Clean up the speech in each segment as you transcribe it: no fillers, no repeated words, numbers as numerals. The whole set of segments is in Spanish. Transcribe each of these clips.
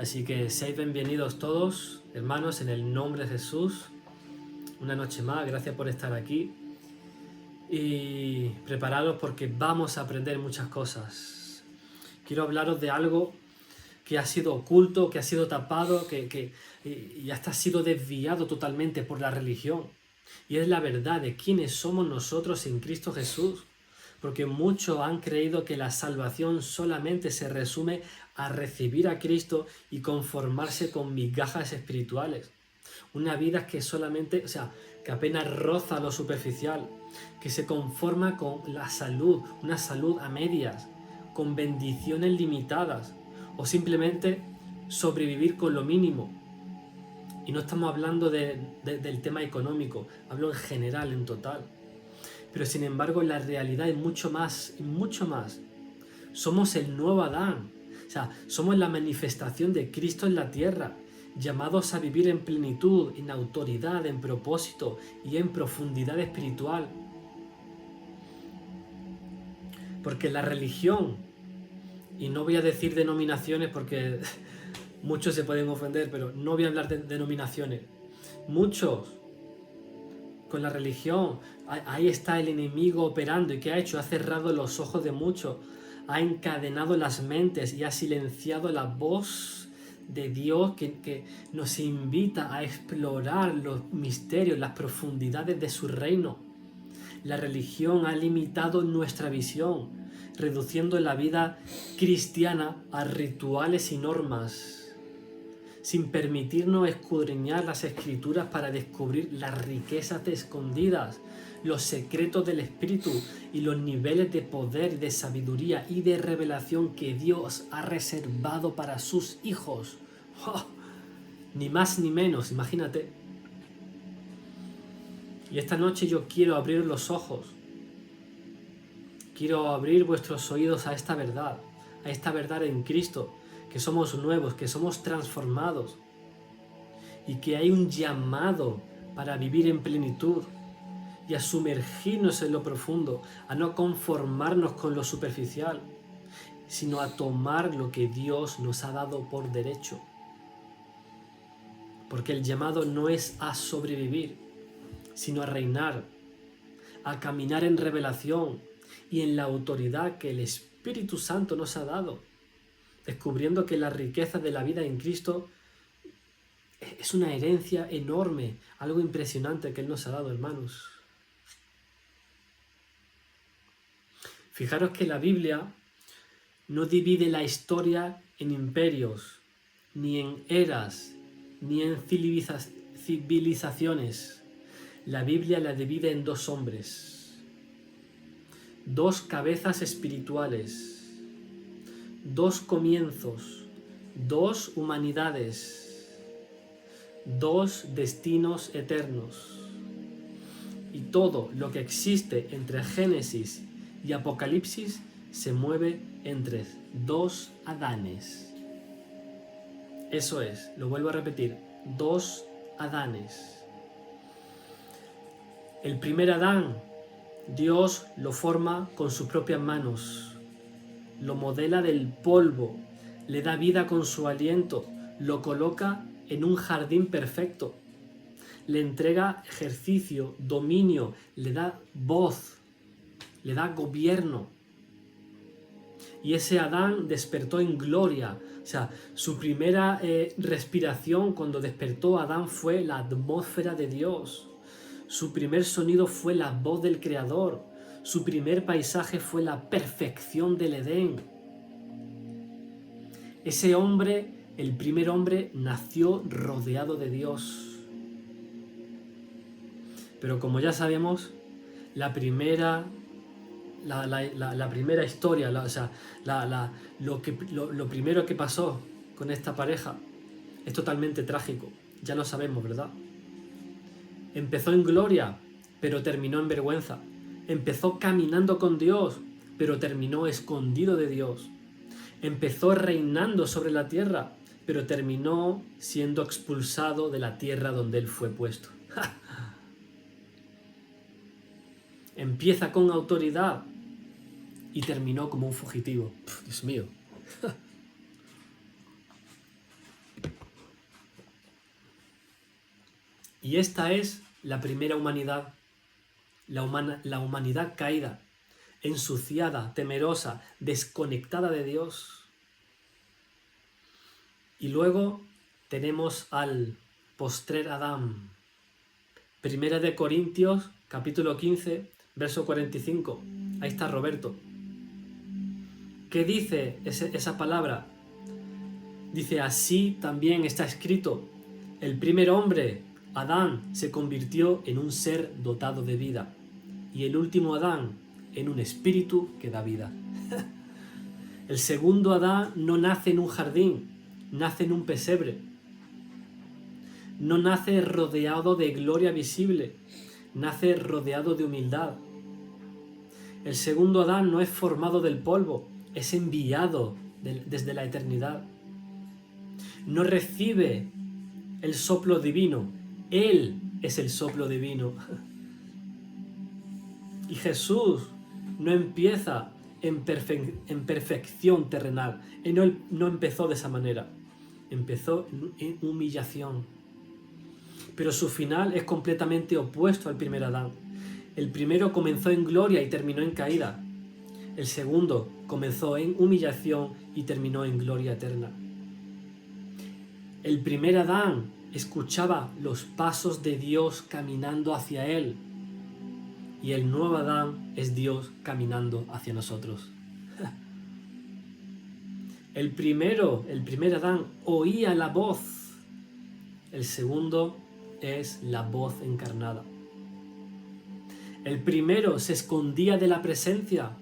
Así que seáis bienvenidos todos, hermanos, en el nombre de Jesús. Una noche más, gracias por estar aquí. Y prepararos porque vamos a aprender muchas cosas. Quiero hablaros de algo que ha sido oculto, que ha sido tapado, y hasta ha sido desviado totalmente por la religión. Y es la verdad de quiénes somos nosotros en Cristo Jesús. Porque muchos han creído que la salvación solamente se resume a recibir a Cristo y conformarse con migajas espirituales. Una vida que solamente, que apenas roza lo superficial, que se conforma con la salud, una salud a medias, con bendiciones limitadas, o simplemente sobrevivir con lo mínimo. Y no estamos hablando del tema económico, hablo en general, en total. Pero sin embargo la realidad es mucho más, y mucho más. Somos el nuevo Adán, somos la manifestación de Cristo en la tierra, llamados a vivir en plenitud, en autoridad, en propósito y en profundidad espiritual. Porque la religión, y no voy a decir denominaciones porque muchos se pueden ofender, pero no voy a hablar de denominaciones. Muchos, con la religión, ahí está el enemigo operando. ¿Y qué ha hecho? Ha cerrado los ojos de muchos, ha encadenado las mentes y ha silenciado la voz de Dios que nos invita a explorar los misterios, las profundidades de su reino. La religión ha limitado nuestra visión, reduciendo la vida cristiana a rituales y normas, sin permitirnos escudriñar las Escrituras para descubrir las riquezas escondidas, los secretos del Espíritu y los niveles de poder, de sabiduría y de revelación que Dios ha reservado para sus hijos. ¡Oh! Ni más ni menos, imagínate. Y esta noche yo quiero abrir los ojos. Quiero abrir vuestros oídos a esta verdad en Cristo, que somos nuevos, que somos transformados y que hay un llamado para vivir en plenitud y a sumergirnos en lo profundo, a no conformarnos con lo superficial, sino a tomar lo que Dios nos ha dado por derecho. Porque el llamado no es a sobrevivir, sino a reinar, a caminar en revelación y en la autoridad que el Espíritu Santo nos ha dado, descubriendo que la riqueza de la vida en Cristo es una herencia enorme, algo impresionante que Él nos ha dado, hermanos. Fijaros que la Biblia no divide la historia en imperios, ni en eras, ni en civilizaciones. La Biblia la divide en dos hombres, dos cabezas espirituales, dos comienzos, dos humanidades, dos destinos eternos. Y todo lo que existe entre Génesis y Apocalipsis se mueve entre dos Adanes. Eso es, lo vuelvo a repetir, dos Adanes. El primer Adán, Dios lo forma con sus propias manos, lo modela del polvo, le da vida con su aliento, lo coloca en un jardín perfecto, le entrega ejercicio, dominio, le da voz, le da gobierno. Y ese Adán despertó en gloria. Su primera respiración cuando despertó Adán fue la atmósfera de Dios. Su primer sonido fue la voz del Creador. Su primer paisaje fue la perfección del Edén. Ese hombre, el primer hombre, nació rodeado de Dios. Pero como ya sabemos, la primera historia, lo primero que pasó con esta pareja es totalmente trágico. Ya lo sabemos, ¿verdad? Empezó en gloria, pero terminó en vergüenza. Empezó caminando con Dios, pero terminó escondido de Dios. Empezó reinando sobre la tierra, pero terminó siendo expulsado de la tierra donde él fue puesto. Empieza con autoridad y terminó como un fugitivo. Dios mío. Y esta es la primera humanidad, la humanidad caída, ensuciada, temerosa, desconectada de Dios. Y luego tenemos al postrer Adán. Primera de Corintios, capítulo 15, verso 45. Ahí está Roberto. ¿Qué dice esa palabra? Dice, así también está escrito, el primer hombre, Adán, se convirtió en un ser dotado de vida, y el último Adán en un espíritu que da vida. El segundo Adán no nace en un jardín, nace en un pesebre. No nace rodeado de gloria visible, nace rodeado de humildad. El segundo Adán no es formado del polvo, es enviado desde la eternidad. No recibe el soplo divino, Él es el soplo divino. Y Jesús no empieza en perfección terrenal. Él no empezó de esa manera. Empezó en humillación. Pero su final es completamente opuesto al primer Adán. El primero comenzó en gloria y terminó en caída. El segundo comenzó en humillación y terminó en gloria eterna. El primer Adán escuchaba los pasos de Dios caminando hacia él. Y el nuevo Adán es Dios caminando hacia nosotros. El primer Adán oía la voz. El segundo es la voz encarnada. El primero se escondía de la presencia.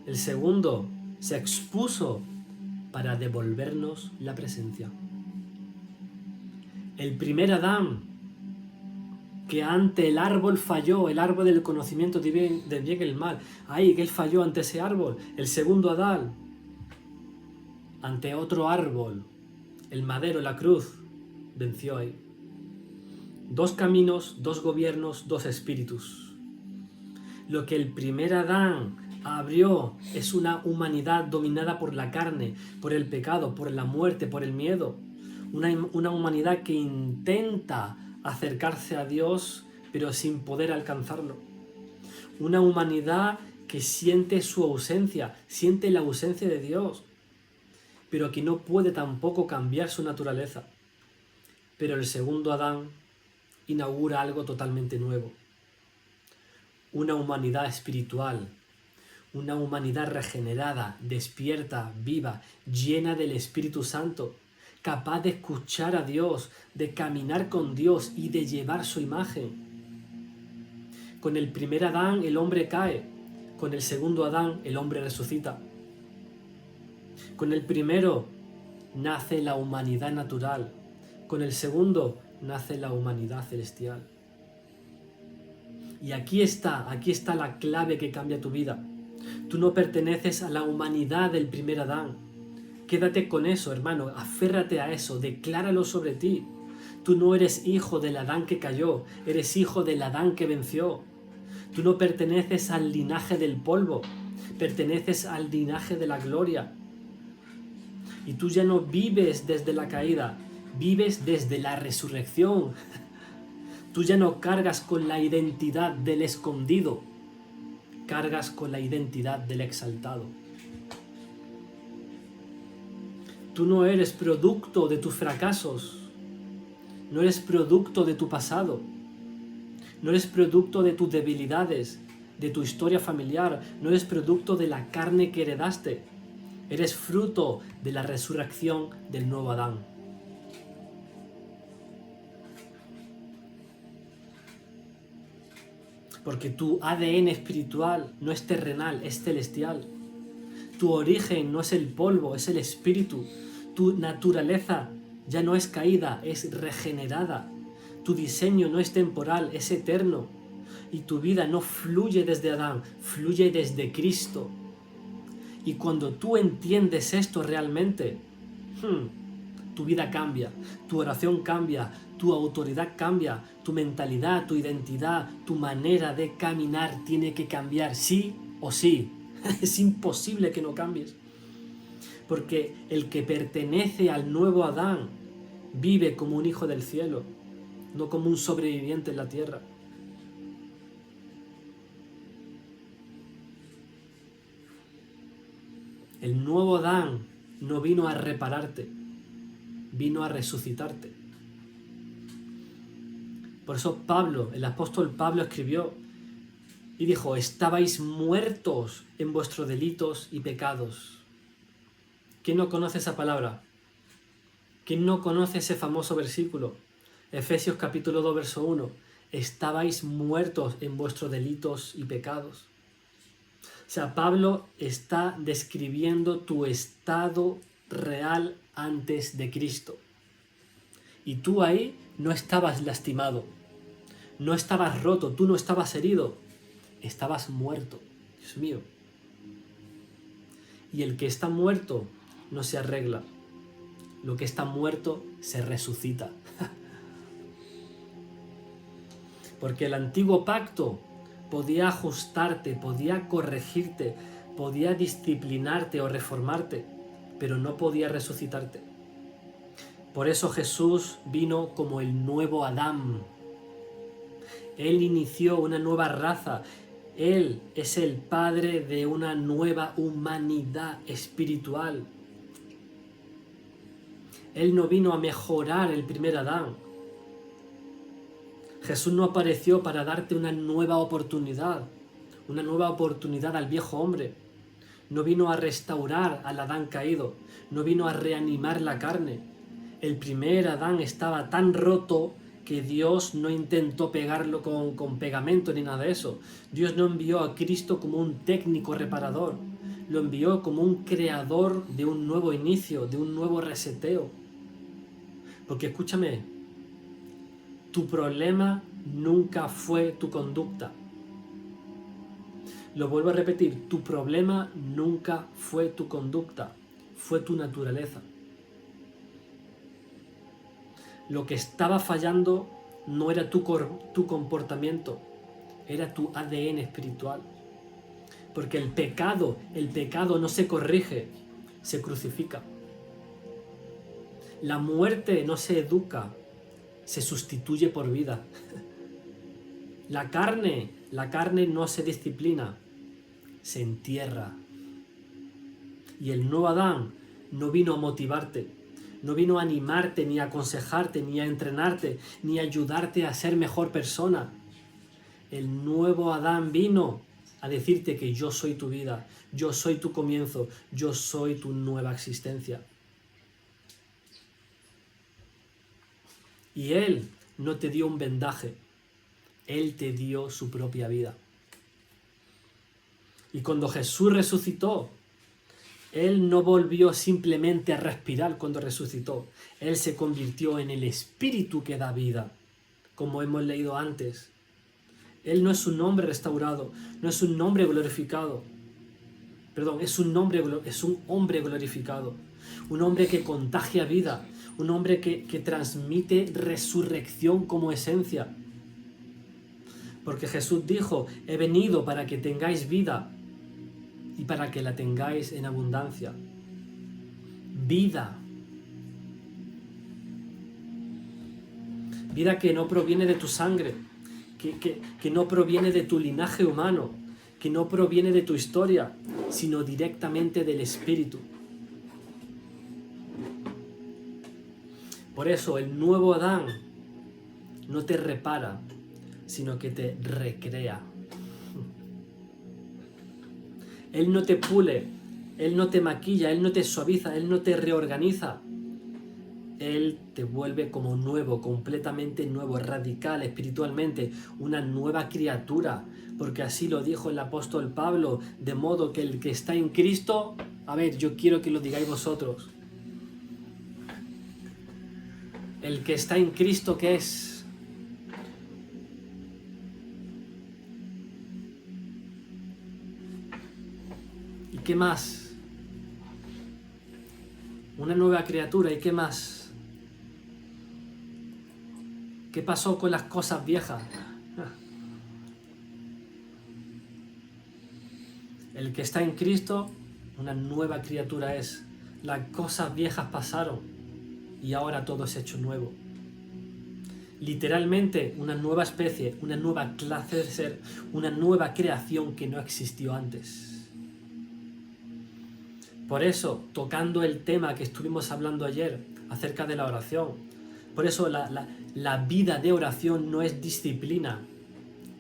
El segundo se expuso para devolvernos la presencia. El primer Adán, que ante el árbol falló, el árbol del conocimiento del bien y el mal, que él falló ante ese árbol. El segundo Adán, ante otro árbol, el madero, la cruz, venció ahí. Dos caminos, dos gobiernos, dos espíritus. Lo que el primer Adán abrió es una humanidad dominada por la carne, por el pecado, por la muerte, por el miedo. Una humanidad que intenta acercarse a Dios, pero sin poder alcanzarlo. Una humanidad que siente su ausencia, siente la ausencia de Dios, pero que no puede tampoco cambiar su naturaleza. Pero el segundo Adán inaugura algo totalmente nuevo. Una humanidad espiritual, una humanidad regenerada, despierta, viva, llena del Espíritu Santo, capaz de escuchar a Dios, de caminar con Dios y de llevar su imagen. Con el primer Adán el hombre cae, con el segundo Adán el hombre resucita. Con el primero nace la humanidad natural, con el segundo nace la humanidad celestial. Y aquí está la clave que cambia tu vida. Tú no perteneces a la humanidad del primer Adán. Quédate con eso, hermano, aférrate a eso, decláralo sobre ti. Tú no eres hijo del Adán que cayó, eres hijo del Adán que venció. Tú no perteneces al linaje del polvo, perteneces al linaje de la gloria. Y tú ya no vives desde la caída, vives desde la resurrección. Tú ya no cargas con la identidad del escondido, cargas con la identidad del exaltado. Tú no eres producto de tus fracasos, no eres producto de tu pasado, no eres producto de tus debilidades, de tu historia familiar, no eres producto de la carne que heredaste, eres fruto de la resurrección del nuevo Adán. Porque tu ADN espiritual no es terrenal, es celestial. Tu origen no es el polvo, es el espíritu. Tu naturaleza ya no es caída, es regenerada. Tu diseño no es temporal, es eterno. Y tu vida no fluye desde Adán, fluye desde Cristo. Y cuando tú entiendes esto realmente, tu vida cambia, tu oración cambia, tu autoridad cambia, tu mentalidad, tu identidad, tu manera de caminar tiene que cambiar, sí o sí. Es imposible que no cambies. Porque el que pertenece al nuevo Adán vive como un hijo del cielo. no como un sobreviviente en la tierra. El nuevo Adán no vino a repararte, vino a resucitarte. Por eso Pablo, el apóstol Pablo escribió y dijo: estabais muertos en vuestros delitos y pecados. ¿Quién no conoce esa palabra? ¿Quién no conoce ese famoso versículo? Efesios capítulo 2, verso 1. Estabais muertos en vuestros delitos y pecados. O sea, Pablo está describiendo tu estado real antes de Cristo. Y tú ahí no estabas lastimado, no estabas roto, tú no estabas herido, estabas muerto. Dios mío. Y el que está muerto no se arregla. Lo que está muerto se resucita. Porque el antiguo pacto podía ajustarte, podía corregirte, podía disciplinarte o reformarte, pero no podía resucitarte. Por eso Jesús vino como el nuevo Adán. Él inició una nueva raza. Él es el padre de una nueva humanidad espiritual. Él no vino a mejorar el primer Adán. Jesús no apareció para darte una nueva oportunidad al viejo hombre. No vino a restaurar al Adán caído, no vino a reanimar la carne. El primer Adán estaba tan roto que Dios no intentó pegarlo con pegamento ni nada de eso. Dios no envió a Cristo como un técnico reparador, lo envió como un creador de un nuevo inicio, de un nuevo reseteo. Porque escúchame, tu problema nunca fue tu conducta. Lo vuelvo a repetir, tu problema nunca fue tu conducta, fue tu naturaleza. Lo que estaba fallando no era tu comportamiento, era tu ADN espiritual. Porque el pecado no se corrige, se crucifica. La muerte no se educa, se sustituye por vida. La carne no se disciplina, se entierra. Y el nuevo Adán no vino a motivarte, no vino a animarte, ni a aconsejarte, ni a entrenarte, ni a ayudarte a ser mejor persona. El nuevo Adán vino a decirte que yo soy tu vida, yo soy tu comienzo, yo soy tu nueva existencia. Y Él no te dio un vendaje, Él te dio su propia vida. Y cuando Jesús resucitó, Él no volvió simplemente a respirar cuando resucitó. Él se convirtió en el Espíritu que da vida, como hemos leído antes. Él no es un hombre restaurado, no es un hombre glorificado. Perdón, es un hombre glorificado. Un hombre que contagia vida, un hombre que transmite resurrección como esencia. Porque Jesús dijo: he venido para que tengáis vida y para que la tengáis en abundancia. Vida. Vida que no proviene de tu sangre, que no proviene de tu linaje humano, que no proviene de tu historia, sino directamente del Espíritu. Por eso el nuevo Adán no te repara, sino que te recrea. Él no te pule, Él no te maquilla, Él no te suaviza, Él no te reorganiza. Él te vuelve como nuevo, completamente nuevo, radical, espiritualmente, una nueva criatura. Porque así lo dijo el apóstol Pablo, de modo que el que está en Cristo... A ver, yo quiero que lo digáis vosotros. El que está en Cristo, ¿qué es? ¿Y qué más? Una nueva criatura, ¿y qué más? ¿Qué pasó con las cosas viejas? El que está en Cristo, una nueva criatura es. Las cosas viejas pasaron y ahora todo es hecho nuevo. Literalmente una nueva especie, una nueva clase de ser, una nueva creación que no existió antes. Por eso, tocando el tema que estuvimos hablando ayer acerca de la oración, por eso la vida de oración no es disciplina,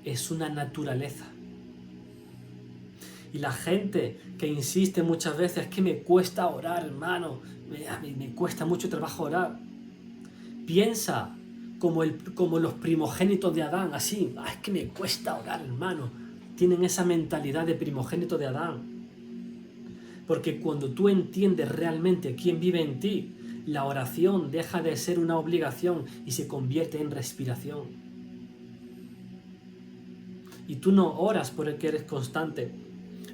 es una naturaleza. Y la gente que insiste muchas veces, es que me cuesta orar, hermano, me cuesta mucho trabajo orar. Piensa como los primogénitos de Adán, así, es que me cuesta orar, hermano. Tienen esa mentalidad de primogénito de Adán. Porque cuando tú entiendes realmente quién vive en ti, la oración deja de ser una obligación y se convierte en respiración. Y tú no oras porque eres constante,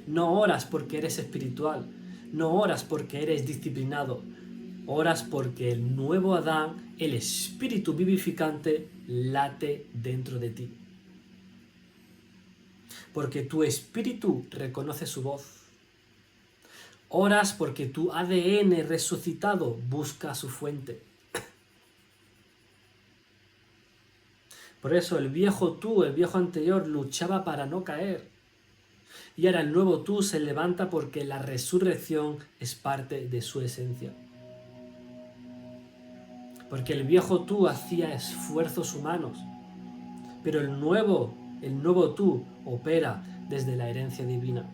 no oras porque eres espiritual, no oras porque eres disciplinado, oras porque el nuevo Adán, el espíritu vivificante, late dentro de ti. Porque tu espíritu reconoce su voz. Oras porque tu ADN resucitado busca su fuente. Por eso el viejo tú, el viejo anterior, luchaba para no caer. Y ahora el nuevo tú se levanta porque la resurrección es parte de su esencia. Porque el viejo tú hacía esfuerzos humanos, pero el nuevo tú opera desde la herencia divina.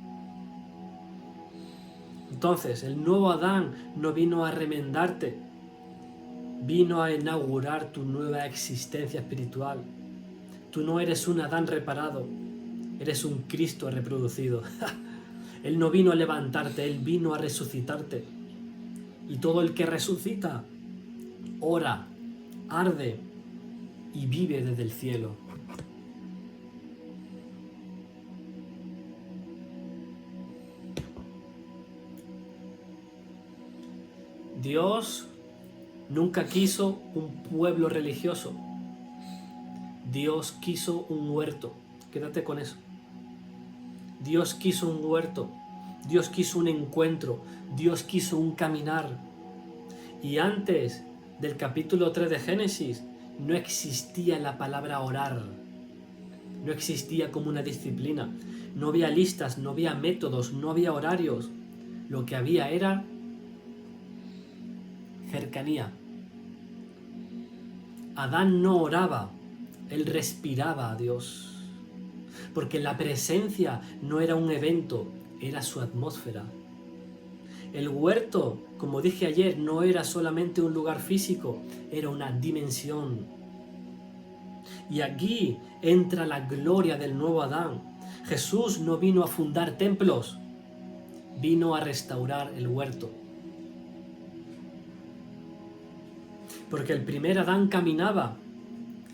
Entonces, el nuevo Adán no vino a remendarte, vino a inaugurar tu nueva existencia espiritual. Tú no eres un Adán reparado, eres un Cristo reproducido. Él no vino a levantarte, Él vino a resucitarte. Y todo el que resucita, ora, arde y vive desde el cielo. Dios nunca quiso un pueblo religioso. Dios quiso un huerto. Quédate con eso. Dios quiso un huerto. Dios quiso un encuentro. Dios quiso un caminar. Y antes del capítulo 3 de Génesis no existía la palabra orar. No existía como una disciplina. No había listas, no había métodos, no había horarios. Lo que había era cercanía. Adán no oraba, él respiraba a Dios. Porque la presencia no era un evento, era su atmósfera. El huerto, como dije ayer, no era solamente un lugar físico, era una dimensión. Y aquí entra la gloria del nuevo Adán. Jesús no vino a fundar templos, vino a restaurar el huerto. Porque el primer Adán caminaba,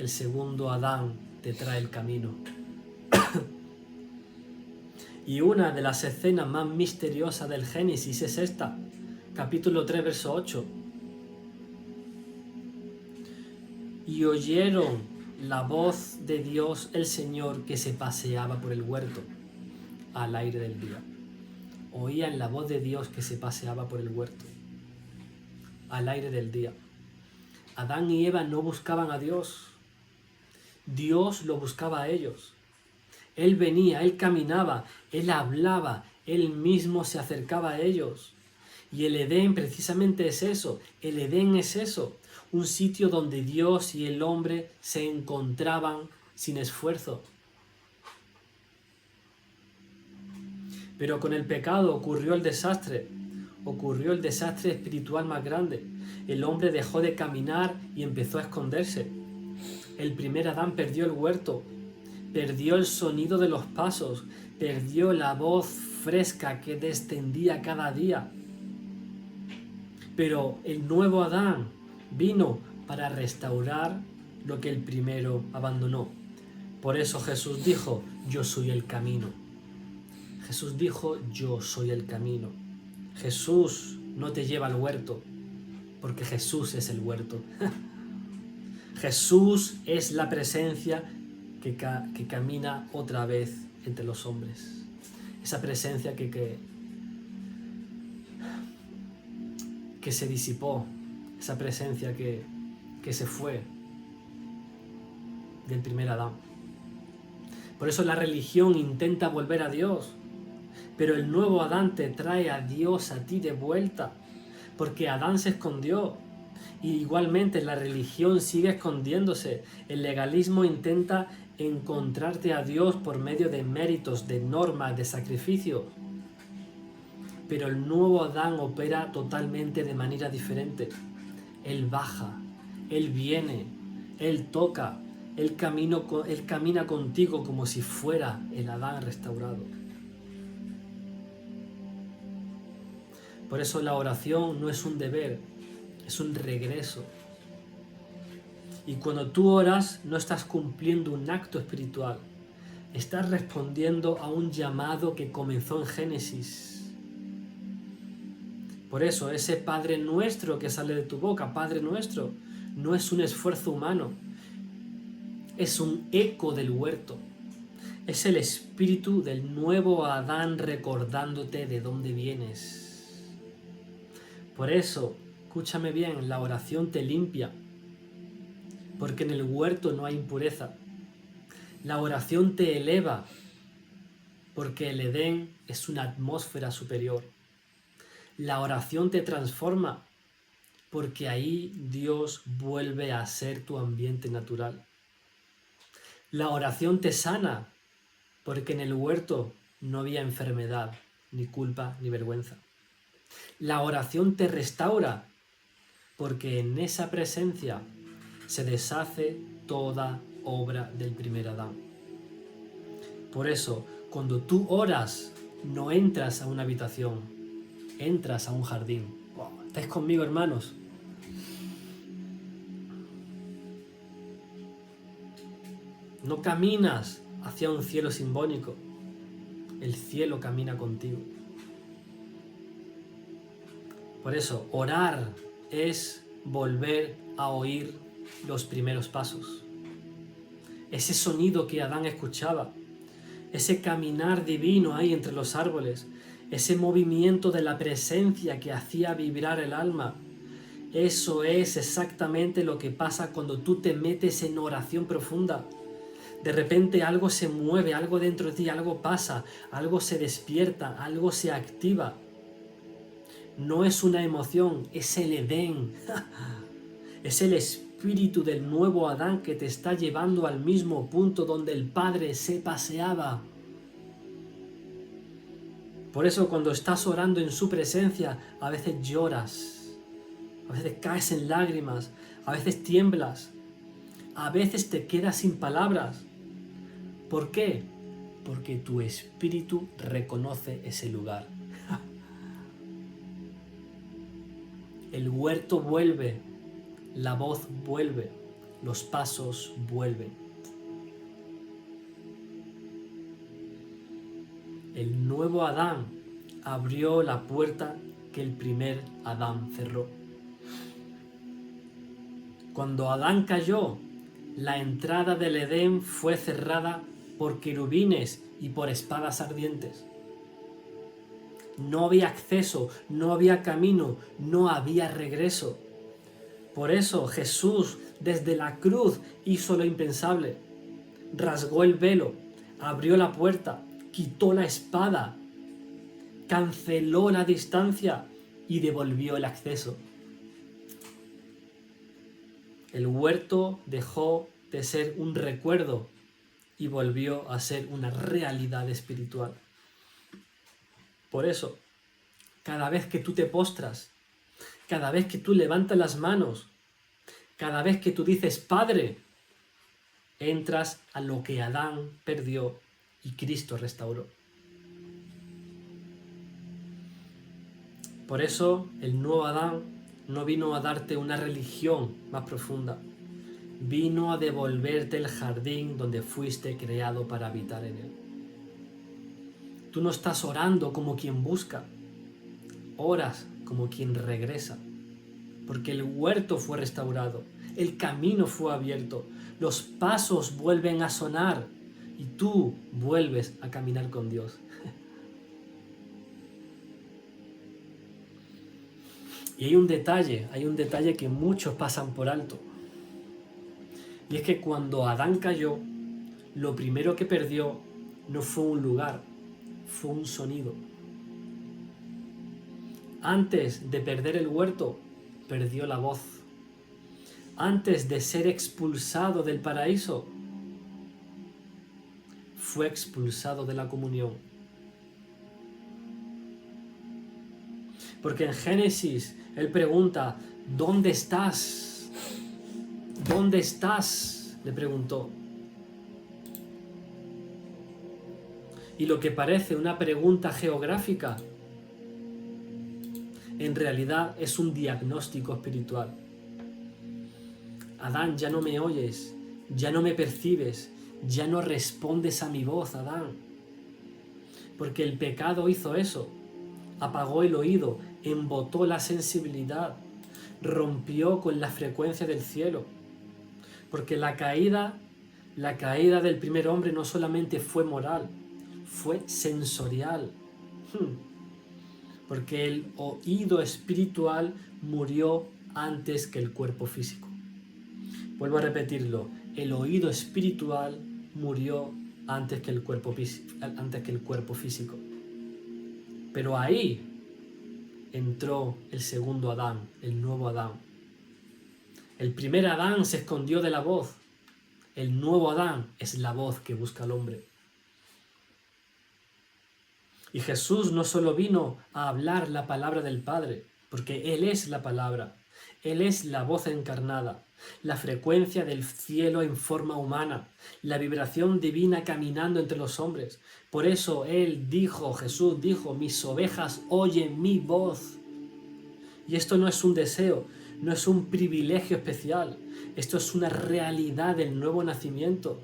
el segundo Adán te trae el camino. Y una de las escenas más misteriosas del Génesis es esta, capítulo 3, verso 8. Y oyeron la voz de Dios el Señor que se paseaba por el huerto al aire del día. Oían la voz de Dios que se paseaba por el huerto al aire del día. Adán y Eva no buscaban a Dios. Dios lo buscaba a ellos. Él venía, Él caminaba, Él hablaba, Él mismo se acercaba a ellos. Y el Edén precisamente es eso. El Edén es eso. Un sitio donde Dios y el hombre se encontraban sin esfuerzo. Pero con el pecado ocurrió el desastre espiritual más grande. El hombre dejó de caminar y empezó a esconderse. El primer Adán perdió el huerto, perdió el sonido de los pasos, perdió la voz fresca que descendía cada día. Pero el nuevo Adán vino para restaurar lo que el primero abandonó. Por eso Jesús dijo, yo soy el camino. Jesús dijo, yo soy el camino. Jesús no te lleva al huerto, porque Jesús es el huerto. Jesús es la presencia que camina otra vez entre los hombres. Esa presencia que se disipó, esa presencia que se fue. del primer Adán. Por eso la religión intenta volver a Dios, pero el nuevo Adán te trae a Dios a ti de vuelta, porque Adán se escondió. Y igualmente la religión sigue escondiéndose. El legalismo intenta encontrarte a Dios por medio de méritos, de normas, de sacrificios. Pero el nuevo Adán opera totalmente de manera diferente. Él baja, Él viene, Él toca, Él camina contigo como si fuera el Adán restaurado. Por eso la oración no es un deber, es un regreso. Y cuando tú oras, no estás cumpliendo un acto espiritual. Estás respondiendo a un llamado que comenzó en Génesis. Por eso, ese Padre Nuestro que sale de tu boca, Padre Nuestro, no es un esfuerzo humano. Es un eco del huerto. Es el espíritu del nuevo Adán recordándote de dónde vienes. Por eso, escúchame bien, la oración te limpia. Porque en el huerto no hay impureza. La oración te eleva, porque el Edén es una atmósfera superior. La oración te transforma, porque ahí Dios vuelve a ser tu ambiente natural. La oración te sana, porque en el huerto no había enfermedad, ni culpa, ni vergüenza. La oración te restaura, porque en esa presencia se deshace toda obra del primer Adán. Por eso, cuando tú oras, no entras a una habitación, entras a un jardín. ¿Estáis conmigo, hermanos? No caminas hacia un cielo simbólico, el cielo camina contigo. Por eso, orar es volver a oír los primeros pasos. Ese sonido que Adán escuchaba, ese caminar divino ahí entre los árboles, ese movimiento de la presencia que hacía vibrar el alma. Eso es exactamente lo que pasa cuando tú te metes en oración profunda. De repente algo se mueve, algo dentro de ti, algo pasa, algo se despierta, algo se activa. No es una emoción, es el Edén. Es el espíritu del nuevo Adán que te está llevando al mismo punto donde el Padre se paseaba. Por eso cuando estás orando en su presencia, a veces lloras, a veces caes en lágrimas, a veces tiemblas, a veces te quedas sin palabras. ¿Por qué? Porque tu espíritu reconoce ese lugar. El huerto vuelve, la voz vuelve, los pasos vuelven. El nuevo Adán abrió la puerta que el primer Adán cerró. Cuando Adán cayó, la entrada del Edén fue cerrada por querubines y por espadas ardientes. No había acceso, no había camino, no había regreso. Por eso Jesús desde la cruz hizo lo impensable. Rasgó el velo, abrió la puerta, quitó la espada, canceló la distancia y devolvió el acceso. El huerto dejó de ser un recuerdo y volvió a ser una realidad espiritual. Por eso, cada vez que tú te postras, cada vez que tú levantas las manos, cada vez que tú dices Padre, entras a lo que Adán perdió y Cristo restauró. Por eso el nuevo Adán no vino a darte una religión más profunda, vino a devolverte el jardín donde fuiste creado para habitar en él. Tú no estás orando como quien busca, oras como quien regresa, porque el huerto fue restaurado, el camino fue abierto, los pasos vuelven a sonar y tú vuelves a caminar con Dios. Y hay un detalle que muchos pasan por alto. Y es que cuando Adán cayó, lo primero que perdió no fue un lugar, fue un sonido. Antes de perder el huerto, perdió la voz. Antes de ser expulsado del paraíso, fue expulsado de la comunión. Porque en Génesis él pregunta, ¿dónde estás? ¿Dónde estás?, le preguntó. Y lo que parece una pregunta geográfica, en realidad es un diagnóstico espiritual. Adán, ya no me oyes, ya no me percibes, ya no respondes a mi voz, Adán. Porque el pecado hizo eso, apagó el oído, embotó la sensibilidad, rompió con la frecuencia del cielo. Porque la caída del primer hombre no solamente fue moral, fue sensorial. Porque el oído espiritual murió antes que el cuerpo físico. Vuelvo a repetirlo, el oído espiritual murió antes que el cuerpo físico. Pero ahí entró el segundo Adán, el nuevo Adán. El primer Adán se escondió de la voz. El nuevo Adán es la voz que busca al hombre. Y Jesús no solo vino a hablar la palabra del Padre, porque Él es la palabra, Él es la voz encarnada, la frecuencia del cielo en forma humana, la vibración divina caminando entre los hombres. Por eso Jesús dijo, mis ovejas oyen mi voz. Y esto no es un deseo, no es un privilegio especial, esto es una realidad del nuevo nacimiento.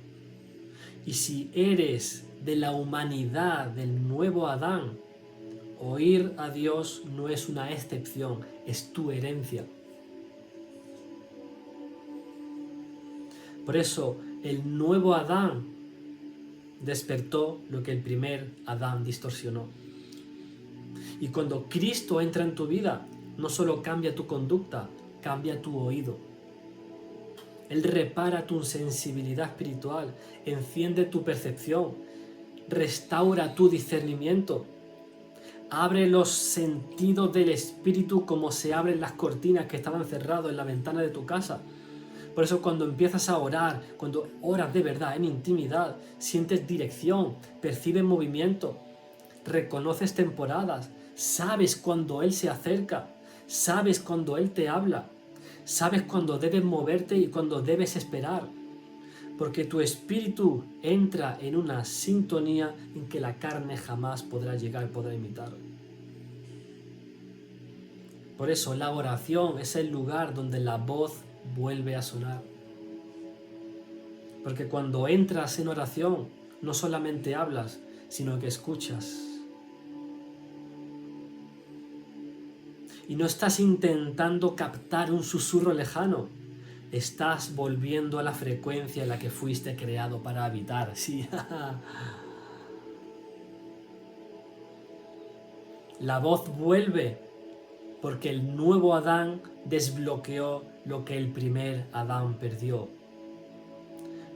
Y si eres de la humanidad del nuevo Adán, oír a Dios no es una excepción, es tu herencia. Por eso el nuevo Adán despertó lo que el primer Adán distorsionó. Y cuando Cristo entra en tu vida, no solo cambia tu conducta, cambia tu oído. Él repara tu sensibilidad espiritual, enciende tu percepción, restaura tu discernimiento, abre los sentidos del espíritu como se abren las cortinas que estaban cerradas en la ventana de tu casa. Por eso cuando empiezas a orar, cuando oras de verdad, en intimidad, sientes dirección, percibes movimiento, reconoces temporadas, sabes cuando Él se acerca, sabes cuando Él te habla, sabes cuando debes moverte y cuando debes esperar. Porque tu espíritu entra en una sintonía en que la carne jamás podrá imitar. Por eso la oración es el lugar donde la voz vuelve a sonar. Porque cuando entras en oración, no solamente hablas, sino que escuchas. Y no estás intentando captar un susurro lejano, estás volviendo a la frecuencia en la que fuiste creado para habitar. Sí. La voz vuelve porque el nuevo Adán desbloqueó lo que el primer Adán perdió.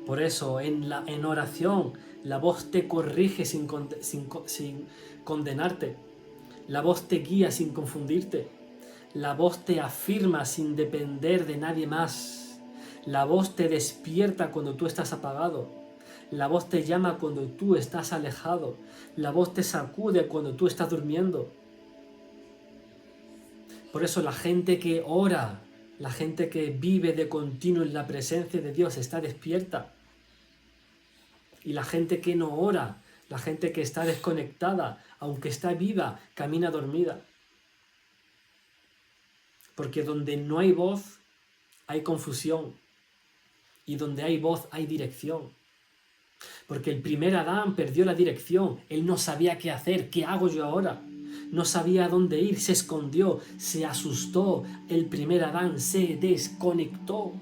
Por eso en oración la voz te corrige sin condenarte. La voz te guía sin confundirte. La voz te afirma sin depender de nadie más. La voz te despierta cuando tú estás apagado. La voz te llama cuando tú estás alejado. La voz te sacude cuando tú estás durmiendo. Por eso la gente que ora, la gente que vive de continuo en la presencia de Dios está despierta. Y la gente que no ora, la gente que está desconectada, aunque está viva, camina dormida. Porque donde no hay voz, hay confusión. Y donde hay voz, hay dirección. Porque el primer Adán perdió la dirección. Él no sabía qué hacer. ¿Qué hago yo ahora? No sabía a dónde ir. Se escondió. Se asustó. El primer Adán se desconectó.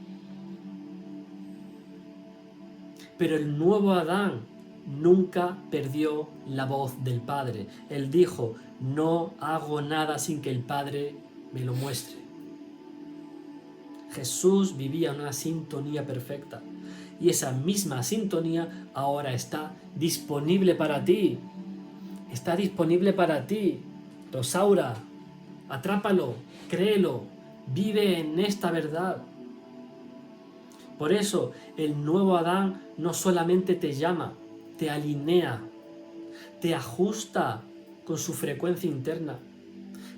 Pero el nuevo Adán nunca perdió la voz del Padre. Él dijo, no hago nada sin que el Padre me lo muestre. Jesús vivía en una sintonía perfecta. Y esa misma sintonía ahora está disponible para ti. Está disponible para ti. Rosaura, atrápalo, créelo, vive en esta verdad. Por eso el nuevo Adán no solamente te llama, te alinea, te ajusta con su frecuencia interna.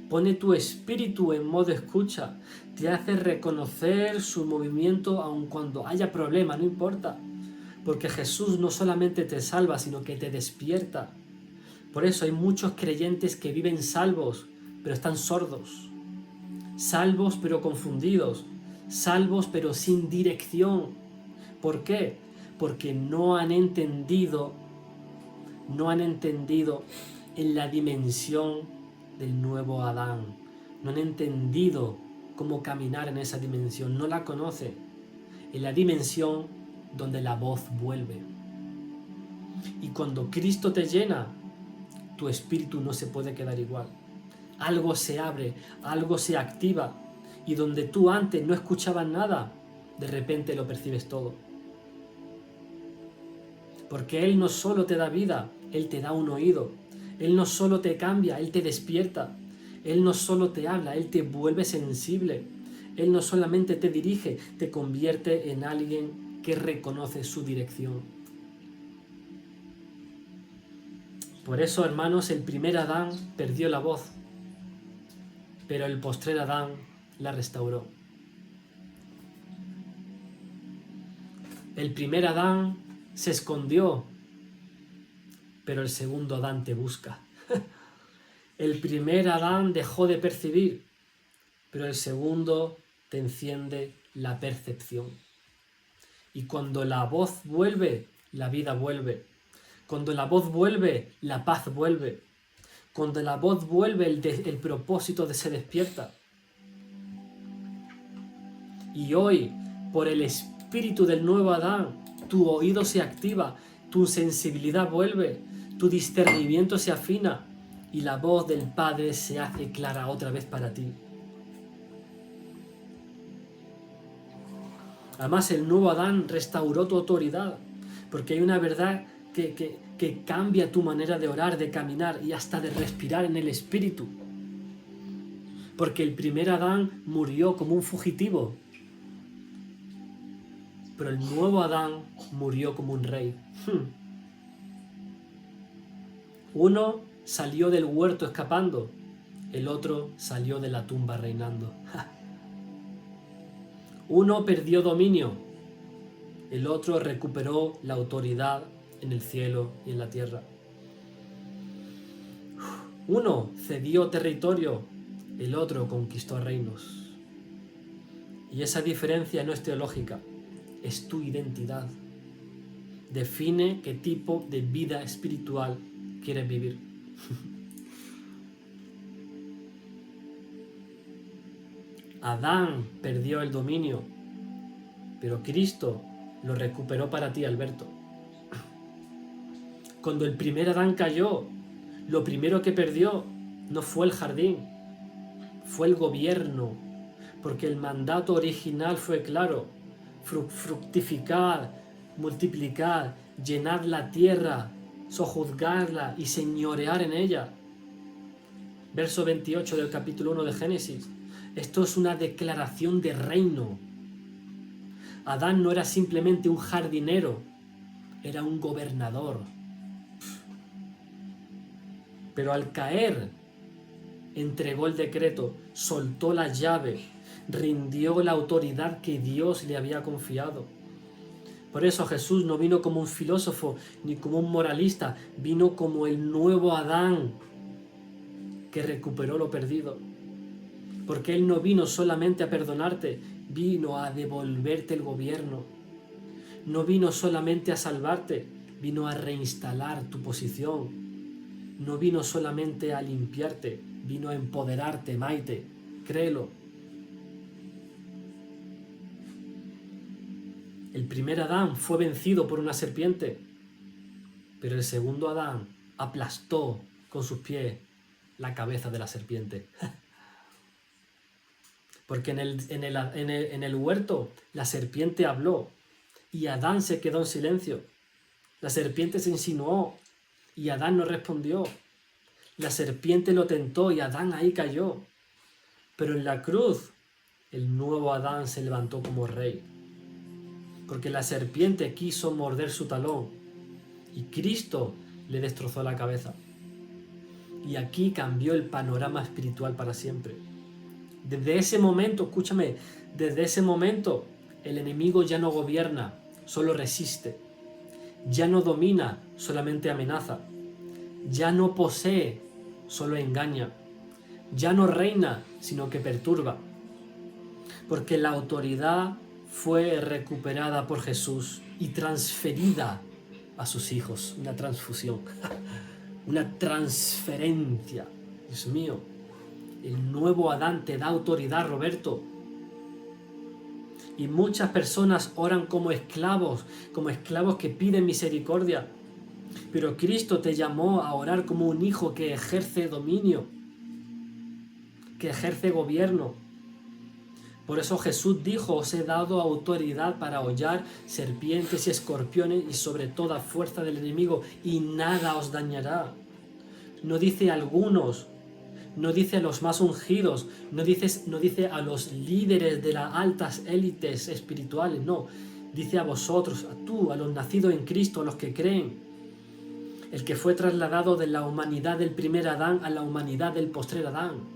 Pone tu espíritu en modo escucha, te hace reconocer su movimiento aun cuando haya problema, no importa. Porque Jesús no solamente te salva, sino que te despierta. Por eso hay muchos creyentes que viven salvos, pero están sordos. Salvos pero confundidos. Salvos pero sin dirección. ¿Por qué? Porque no han entendido en la dimensión del nuevo Adán. No han entendido cómo caminar en esa dimensión. No la conoce. En la dimensión donde la voz vuelve. Y cuando Cristo te llena, tu espíritu no se puede quedar igual. Algo se abre, algo se activa. Y donde tú antes no escuchabas nada, de repente lo percibes todo. Porque Él no solo te da vida, Él te da un oído. Él no solo te cambia, Él te despierta. Él no solo te habla, Él te vuelve sensible. Él no solamente te dirige, te convierte en alguien que reconoce su dirección. Por eso, hermanos, el primer Adán perdió la voz, pero el postrer Adán la restauró. El primer Adán se escondió, pero el segundo Adán te busca. El primer Adán dejó de percibir, pero el segundo te enciende la percepción. Y cuando la voz vuelve, la vida vuelve. Cuando la voz vuelve, la paz vuelve. Cuando la voz vuelve, el propósito se despierta. Y hoy, por el espíritu del nuevo Adán, tu oído se activa, tu sensibilidad vuelve, tu discernimiento se afina y la voz del Padre se hace clara otra vez para ti. Además, el nuevo Adán restauró tu autoridad, porque hay una verdad que cambia tu manera de orar, de caminar y hasta de respirar en el espíritu. Porque el primer Adán murió como un fugitivo, pero el nuevo Adán murió como un rey. Uno salió del huerto escapando, el otro salió de la tumba reinando. Uno perdió dominio, el otro recuperó la autoridad en el cielo y en la tierra. Uno cedió territorio, el otro conquistó reinos. Y esa diferencia no es teológica, es tu identidad. Define qué tipo de vida espiritual quieres vivir. Adán perdió el dominio, pero Cristo lo recuperó para ti, Alberto. Cuando el primer Adán cayó, lo primero que perdió no fue el jardín, fue el gobierno, porque el mandato original fue claro: fructificar, multiplicar, llenar la tierra, sojuzgarla y señorear en ella. Verso 28 del capítulo 1 de Génesis. Esto es una declaración de reino. Adán no era simplemente un jardinero, era un gobernador. Pero al caer, entregó el decreto, soltó la llave, rindió la autoridad que Dios le había confiado. Por eso Jesús no vino como un filósofo ni como un moralista, vino como el nuevo Adán que recuperó lo perdido. Porque Él no vino solamente a perdonarte, vino a devolverte el gobierno. No vino solamente a salvarte, vino a reinstalar tu posición. No vino solamente a limpiarte, vino a empoderarte, Maite, créelo. El primer Adán fue vencido por una serpiente, pero el segundo Adán aplastó con sus pies la cabeza de la serpiente. Porque en el huerto la serpiente habló y Adán se quedó en silencio. La serpiente se insinuó y Adán no respondió. La serpiente lo tentó y Adán ahí cayó. Pero en la cruz el nuevo Adán se levantó como rey. Porque la serpiente quiso morder su talón y Cristo le destrozó la cabeza. Y aquí cambió el panorama espiritual para siempre. Desde ese momento, escúchame, desde ese momento el enemigo ya no gobierna, solo resiste. Ya no domina, solamente amenaza. Ya no posee, solo engaña. Ya no reina, sino que perturba. Porque la autoridad fue recuperada por Jesús y transferida a sus hijos. Una transfusión, una transferencia. Dios mío, el nuevo Adán te da autoridad, Roberto. Y muchas personas oran como esclavos que piden misericordia. Pero Cristo te llamó a orar como un hijo que ejerce dominio, que ejerce gobierno. Por eso Jesús dijo: os he dado autoridad para hollar serpientes y escorpiones y sobre toda fuerza del enemigo, y nada os dañará. No dice a algunos, no dice a los más ungidos, no dice a los líderes de las altas élites espirituales, no. Dice a vosotros, a tú, a los nacidos en Cristo, a los que creen. El que fue trasladado de la humanidad del primer Adán a la humanidad del postrer Adán.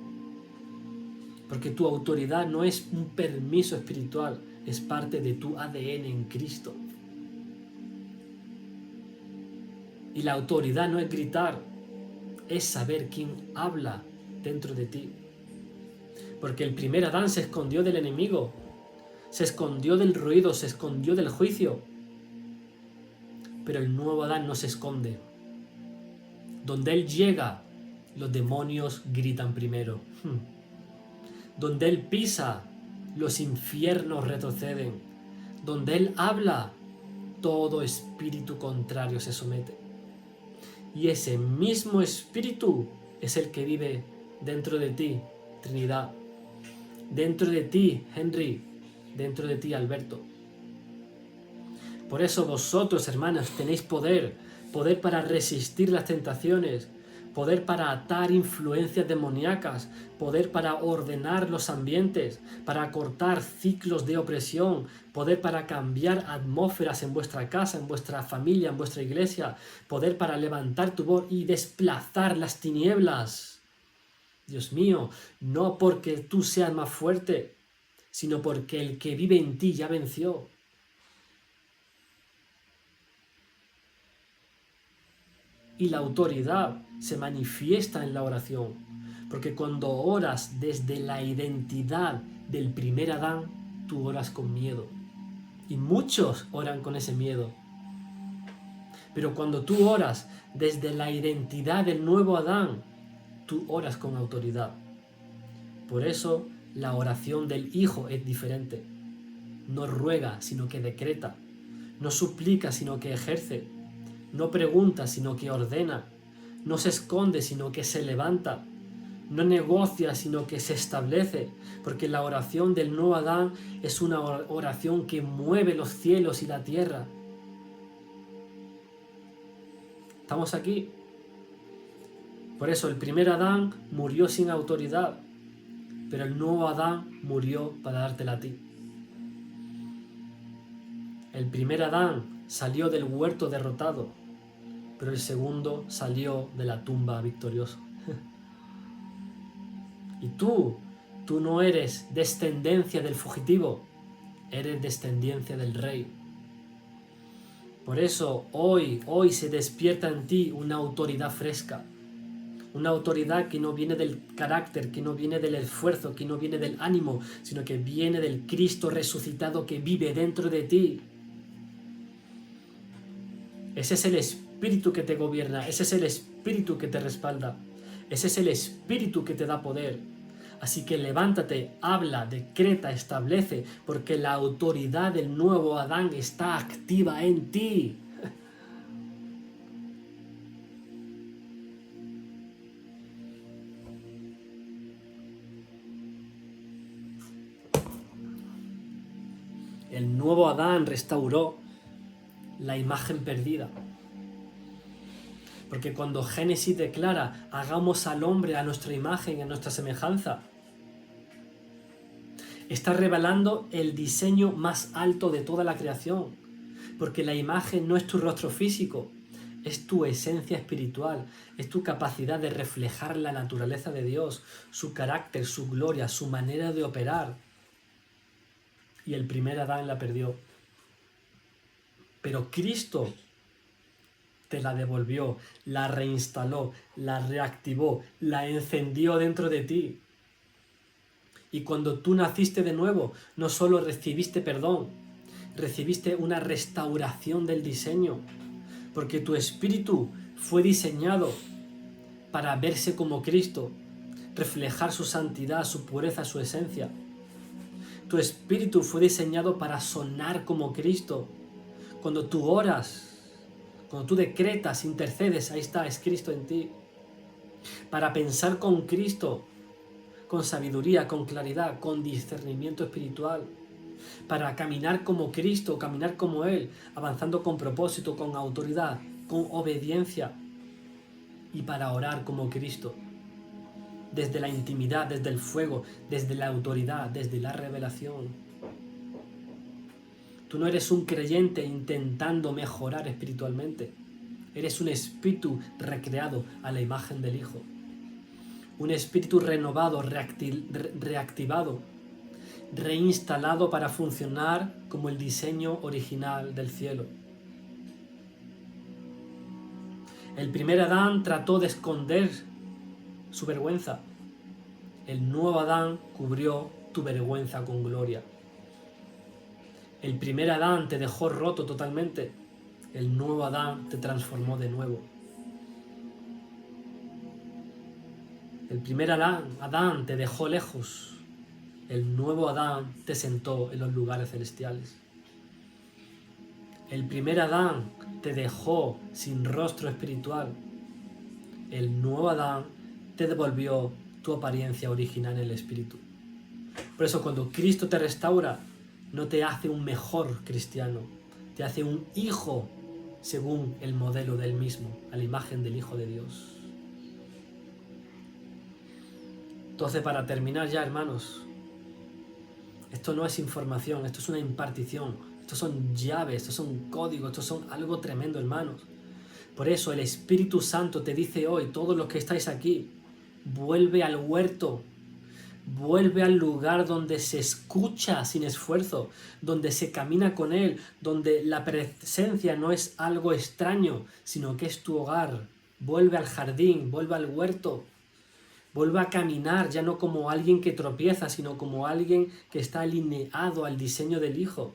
Porque tu autoridad no es un permiso espiritual, es parte de tu ADN en Cristo. Y la autoridad no es gritar, es saber quién habla dentro de ti. Porque el primer Adán se escondió del enemigo, se escondió del ruido, se escondió del juicio. Pero el nuevo Adán no se esconde. Donde él llega, los demonios gritan primero. Donde él pisa, los infiernos retroceden. Donde él habla, todo espíritu contrario se somete. Y ese mismo espíritu es el que vive dentro de ti, Trinidad. Dentro de ti, Henry. Dentro de ti, Alberto. Por eso vosotros, hermanas, tenéis poder para resistir las tentaciones, poder para atar influencias demoníacas, poder para ordenar los ambientes, para cortar ciclos de opresión, poder para cambiar atmósferas en vuestra casa, en vuestra familia, en vuestra iglesia, poder para levantar tu voz y desplazar las tinieblas. Dios mío, no porque tú seas más fuerte, sino porque el que vive en ti ya venció. Y la autoridad se manifiesta en la oración, porque cuando oras desde la identidad del primer Adán, tú oras con miedo. Y muchos oran con ese miedo. Pero cuando tú oras desde la identidad del nuevo Adán, tú oras con autoridad. Por eso la oración del Hijo es diferente. No ruega, sino que decreta. No suplica, sino que ejerce. No pregunta, sino que ordena. No se esconde, sino que se levanta. No negocia, sino que se establece. Porque la oración del nuevo Adán es una oración que mueve los cielos y la tierra. ¿Estamos aquí? Por eso el primer Adán murió sin autoridad, pero el nuevo Adán murió para dártela a ti. El primer Adán salió del huerto derrotado, pero el segundo salió de la tumba victorioso. Y tú no eres descendencia del fugitivo, eres descendencia del rey. Por eso hoy se despierta en ti una autoridad fresca, una autoridad que no viene del carácter, que no viene del esfuerzo, que no viene del ánimo, sino que viene del Cristo resucitado que vive dentro de ti. Ese es el espíritu que te gobierna, ese es el espíritu que te respalda, ese es el espíritu que te da poder. Así que levántate, habla, decreta, establece, porque la autoridad del nuevo Adán está activa en ti. nuevo Adán restauró la imagen perdida. Porque cuando Génesis declara, hagamos al hombre a nuestra imagen, a nuestra semejanza, está revelando el diseño más alto de toda la creación. Porque la imagen no es tu rostro físico, es tu esencia espiritual, es tu capacidad de reflejar la naturaleza de Dios, su carácter, su gloria, su manera de operar. Y el primer Adán la perdió. Pero Cristo te la devolvió, la reinstaló, la reactivó, la encendió dentro de ti. Y cuando tú naciste de nuevo, no solo recibiste perdón, recibiste una restauración del diseño, porque tu espíritu fue diseñado para verse como Cristo, reflejar su santidad, su pureza, su esencia. Tu espíritu fue diseñado para sonar como Cristo. Cuando tú oras, cuando tú decretas, intercedes, ahí está, es Cristo en ti. Para pensar con Cristo, con sabiduría, con claridad, con discernimiento espiritual. Para caminar como Cristo, caminar como Él, avanzando con propósito, con autoridad, con obediencia. Y para orar como Cristo, desde la intimidad, desde el fuego, desde la autoridad, desde la revelación. Tú no eres un creyente intentando mejorar espiritualmente. Eres un espíritu recreado a la imagen del Hijo. Un espíritu renovado, reactivado, reinstalado para funcionar como el diseño original del cielo. El primer Adán trató de esconder su vergüenza. El nuevo Adán cubrió tu vergüenza con gloria. El primer Adán te dejó roto totalmente. El nuevo Adán te transformó de nuevo. El primer Adán te dejó lejos. El nuevo Adán te sentó en los lugares celestiales. El primer Adán te dejó sin rostro espiritual. El nuevo Adán te devolvió tu apariencia original en el espíritu. Por eso cuando Cristo te restaura, no te hace un mejor cristiano, te hace un hijo según el modelo del mismo, a la imagen del Hijo de Dios. Entonces, para terminar ya, hermanos, esto no es información, esto es una impartición, estos son llaves, estos son códigos, estos son algo tremendo, hermanos. Por eso el Espíritu Santo te dice hoy, todos los que estáis aquí, vuelve al huerto, vuelve al lugar donde se escucha sin esfuerzo, donde se camina con Él, donde la presencia no es algo extraño, sino que es tu hogar. Vuelve al jardín, vuelve al huerto, vuelve a caminar ya no como alguien que tropieza, sino como alguien que está alineado al diseño del Hijo.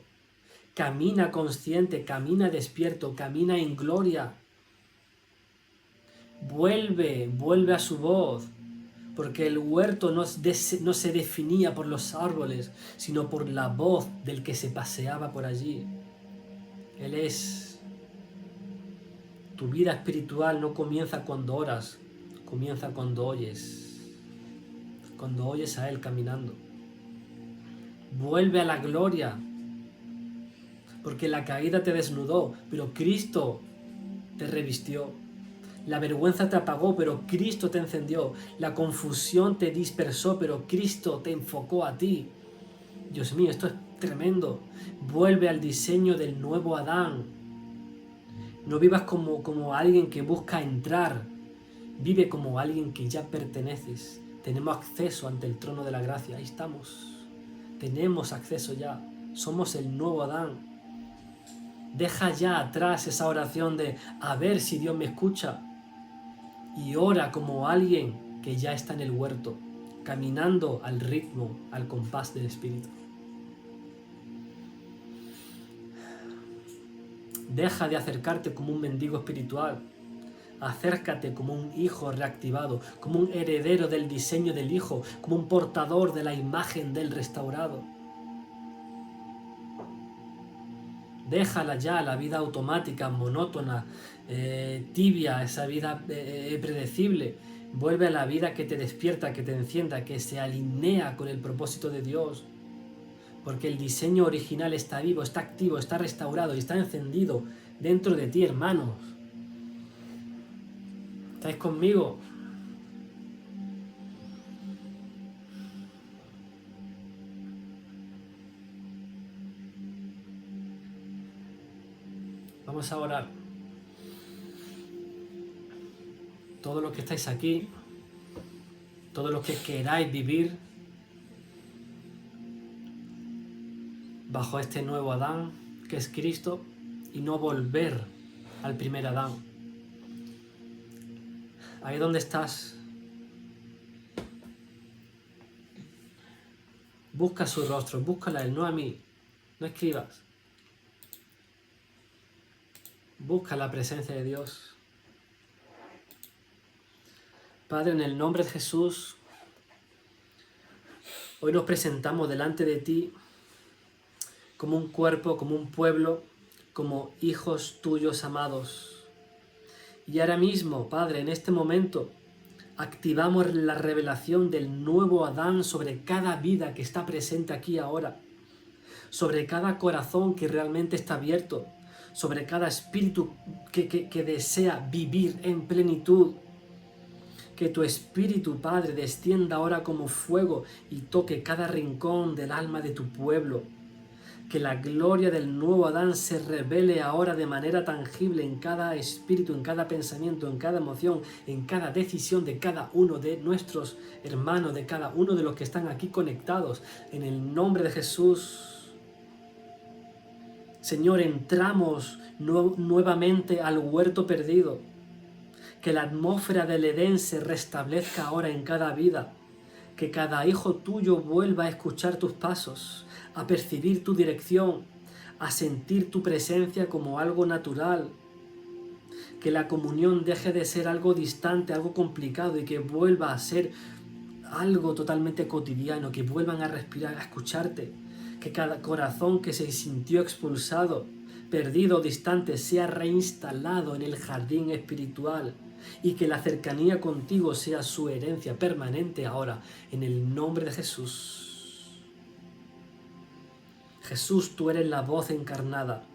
Camina consciente, camina despierto, camina en gloria. Vuelve a su voz. Porque el huerto no se definía por los árboles, sino por la voz del que se paseaba por allí. Él es. Tu vida espiritual no comienza cuando oras, comienza cuando oyes. Cuando oyes a Él caminando. Vuelve a la gloria. Porque la caída te desnudó, pero Cristo te revistió. La vergüenza te apagó, pero Cristo te encendió. La confusión te dispersó, pero Cristo te enfocó a ti. Dios mío, esto es tremendo. Vuelve al diseño del nuevo Adán. No vivas como alguien que busca entrar. Vive como alguien que ya perteneces. Tenemos acceso ante el trono de la gracia. Ahí estamos. Tenemos acceso ya. Somos el nuevo Adán. Deja ya atrás esa oración de a ver si Dios me escucha. Y ora como alguien que ya está en el huerto, caminando al ritmo, al compás del Espíritu. Deja de acercarte como un mendigo espiritual. Acércate como un hijo reactivado, como un heredero del diseño del Hijo, como un portador de la imagen del restaurado. Déjala ya, la vida automática, monótona, tibia, esa vida predecible. Vuelve a la vida que te despierta, que te encienda, que se alinea con el propósito de Dios. porque el diseño original está vivo, está activo, está restaurado y está encendido dentro de ti, hermanos. ¿Estáis conmigo? Vamos a orar. Todos los que estáis aquí, todos los que queráis vivir bajo este nuevo Adán, que es Cristo, y no volver al primer Adán. Ahí donde estás, busca su rostro, búscala a él, no a mí. No escribas. Busca la presencia de Dios. Padre, en el nombre de Jesús, hoy nos presentamos delante de ti como un cuerpo, como un pueblo, como hijos tuyos amados. Y ahora mismo, Padre, en este momento, activamos la revelación del nuevo Adán sobre cada vida que está presente aquí ahora, sobre cada corazón que realmente está abierto, sobre cada espíritu que desea vivir en plenitud. Que tu Espíritu, Padre, descienda ahora como fuego y toque cada rincón del alma de tu pueblo. Que la gloria del nuevo Adán se revele ahora de manera tangible en cada espíritu, en cada pensamiento, en cada emoción, en cada decisión de cada uno de nuestros hermanos, de cada uno de los que están aquí conectados. En el nombre de Jesús. Señor, entramos nuevamente al huerto perdido. Que la atmósfera del Edén se restablezca ahora en cada vida. Que cada hijo tuyo vuelva a escuchar tus pasos, a percibir tu dirección, a sentir tu presencia como algo natural. Que la comunión deje de ser algo distante, algo complicado y que vuelva a ser algo totalmente cotidiano, que vuelvan a respirar, a escucharte. Que cada corazón que se sintió expulsado, perdido o distante, sea reinstalado en el jardín espiritual. Y que la cercanía contigo sea su herencia permanente ahora, en el nombre de Jesús. Jesús, tú eres la voz encarnada.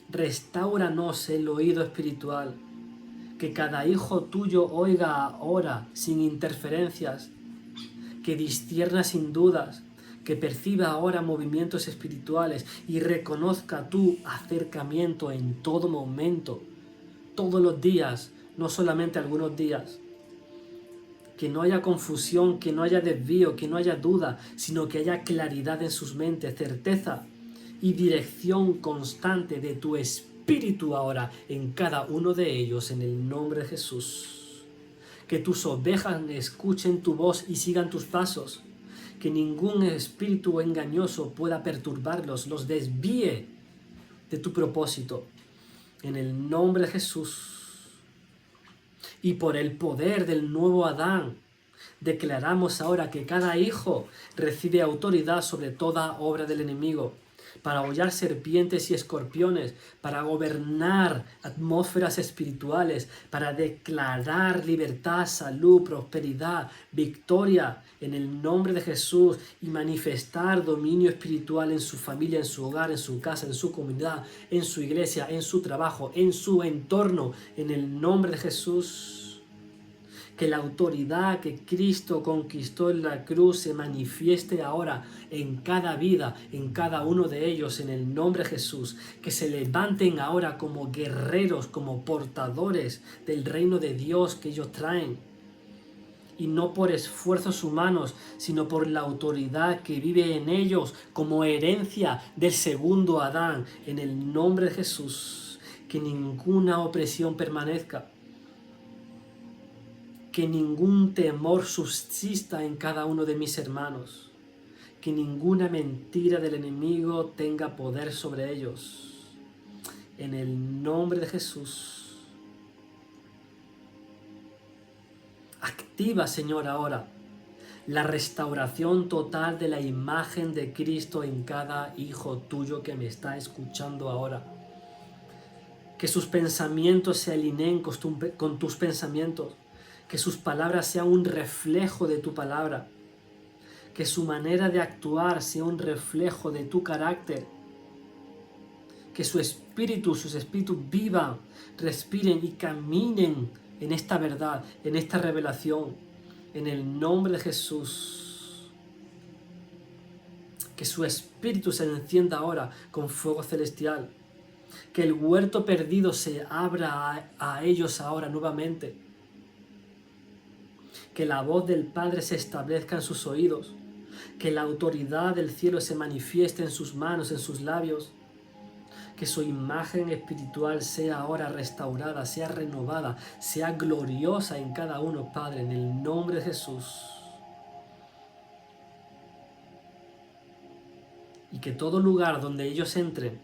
Restáuranos el oído espiritual. Que cada hijo tuyo oiga ahora sin interferencias. Que discierna sin dudas. Que perciba ahora movimientos espirituales y reconozca tu acercamiento en todo momento, todos los días, no solamente algunos días. Que no haya confusión, que no haya desvío, que no haya duda, sino que haya claridad en sus mentes, certeza y dirección constante de tu espíritu ahora en cada uno de ellos, en el nombre de Jesús. Que tus ovejas escuchen tu voz y sigan tus pasos. Que ningún espíritu engañoso pueda perturbarlos, los desvíe de tu propósito. En el nombre de Jesús. Y por el poder del nuevo Adán, declaramos ahora que cada hijo recibe autoridad sobre toda obra del enemigo, para hollar serpientes y escorpiones, para gobernar atmósferas espirituales, para declarar libertad, salud, prosperidad, victoria en el nombre de Jesús y manifestar dominio espiritual en su familia, en su hogar, en su casa, en su comunidad, en su iglesia, en su trabajo, en su entorno, en el nombre de Jesús. Que la autoridad que Cristo conquistó en la cruz se manifieste ahora en cada vida, en cada uno de ellos, en el nombre de Jesús. Que se levanten ahora como guerreros, como portadores del reino de Dios que ellos traen. Y no por esfuerzos humanos, sino por la autoridad que vive en ellos como herencia del segundo Adán, en el nombre de Jesús. Que ninguna opresión permanezca. Que ningún temor subsista en cada uno de mis hermanos. Que ninguna mentira del enemigo tenga poder sobre ellos. En el nombre de Jesús. Activa, Señor, ahora la restauración total de la imagen de Cristo en cada hijo tuyo que me está escuchando ahora. Que sus pensamientos se alineen con tus pensamientos. Que sus palabras sean un reflejo de tu palabra. que su manera de actuar sea un reflejo de tu carácter, que sus espíritus vivan, respiren y caminen en esta verdad, en esta revelación, en el nombre de Jesús. Que su espíritu se encienda ahora con fuego celestial, que el huerto perdido se abra a ellos ahora nuevamente, que la voz del Padre se establezca en sus oídos, que la autoridad del cielo se manifieste en sus manos, en sus labios, que su imagen espiritual sea ahora restaurada, sea renovada, sea gloriosa en cada uno, Padre, en el nombre de Jesús. Y que todo lugar donde ellos entren,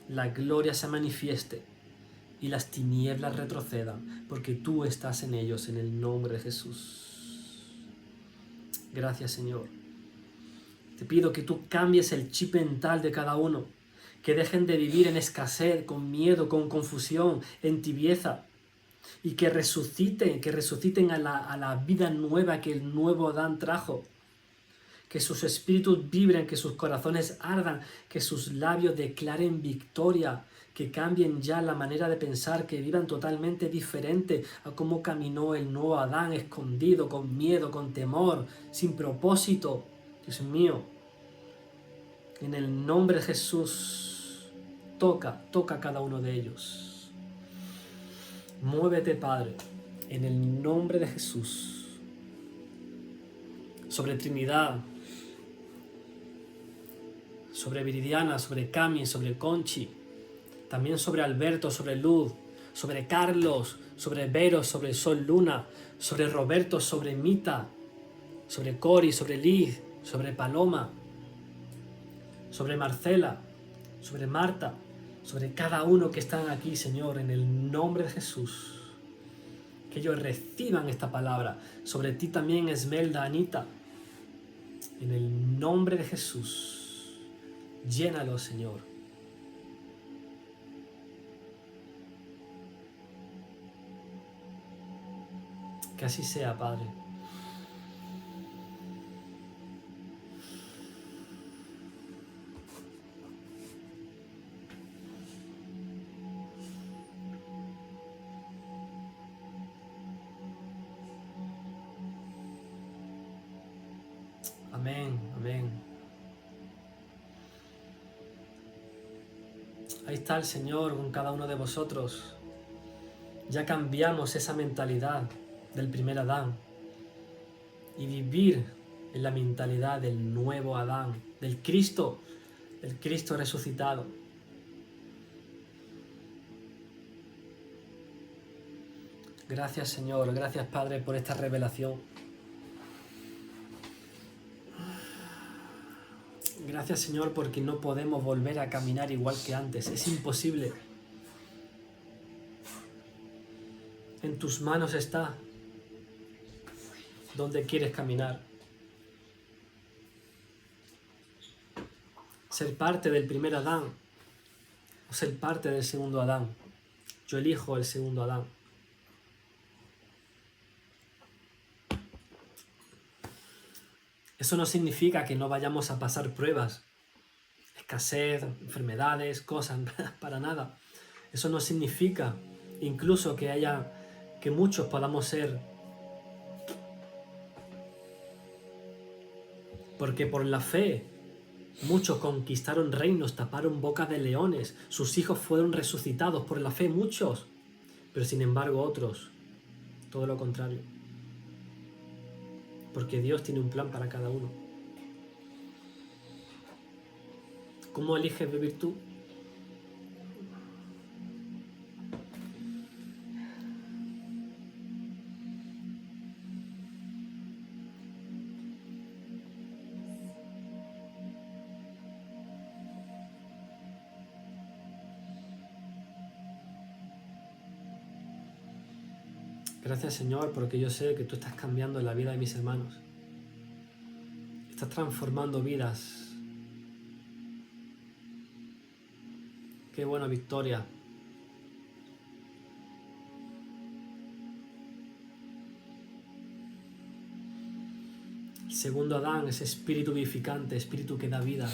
la gloria se manifieste y las tinieblas retrocedan, porque tú estás en ellos, en el nombre de Jesús. Gracias, Señor. Te pido que tú cambies el chip mental de cada uno, que dejen de vivir en escasez, con miedo, con confusión, en tibieza, y que resuciten a la vida nueva que el nuevo Adán trajo. Que sus espíritus vibren, que sus corazones ardan, que sus labios declaren victoria, que cambien ya la manera de pensar, que vivan totalmente diferente a cómo caminó el nuevo Adán, escondido, con miedo, con temor, sin propósito. Dios mío, en el nombre de Jesús, toca a cada uno de ellos. Muévete, Padre, en el nombre de Jesús, sobre Trinidad, sobre Viridiana, sobre Cami, sobre Conchi, también sobre Alberto, sobre Luz, sobre Carlos, sobre Vero, sobre Sol Luna, sobre Roberto, sobre Mita, sobre Cori, sobre Liz, sobre Paloma, sobre Marcela, sobre Marta, sobre cada uno que están aquí, Señor, en el nombre de Jesús. Que ellos reciban esta palabra. Sobre ti también, Esmelda, Anita, en el nombre de Jesús. Llénalo, Señor. Que así sea, Padre. Amén, amén. Ahí está el Señor con cada uno de vosotros. Ya cambiamos esa mentalidad del primer Adán y vivir en la mentalidad del nuevo Adán, del Cristo resucitado. Gracias, Señor, gracias, Padre, por esta revelación. Gracias, Señor, porque no podemos volver a caminar igual que antes. Es imposible. En tus manos está donde quieres caminar. Ser parte del primer Adán o ser parte del segundo Adán. Yo elijo el segundo Adán. Eso no significa que no vayamos a pasar pruebas, escasez, enfermedades, cosas, para nada. Eso no significa incluso que muchos podamos ser, porque por la fe muchos conquistaron reinos, taparon bocas de leones, sus hijos fueron resucitados por la fe, muchos, pero sin embargo otros, todo lo contrario. Porque Dios tiene un plan para cada uno. ¿Cómo eliges vivir tú? Gracias, Señor, porque yo sé que tú estás cambiando la vida de mis hermanos. Estás transformando vidas. Qué buena victoria. El segundo Adán, ese espíritu vivificante, espíritu que da vida,